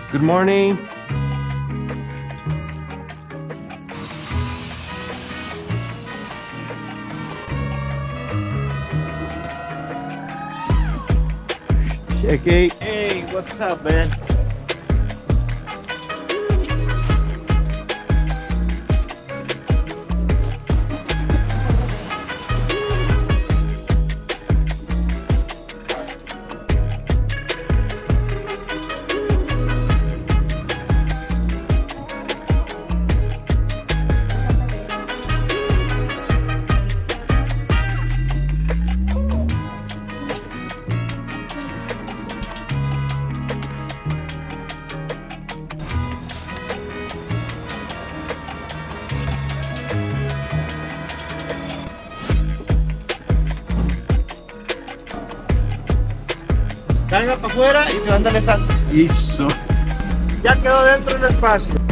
Good morning. Okay. Hey, what's up, man? Salga para afuera y se va a enderezar. Eso. Ya quedó dentro del espacio.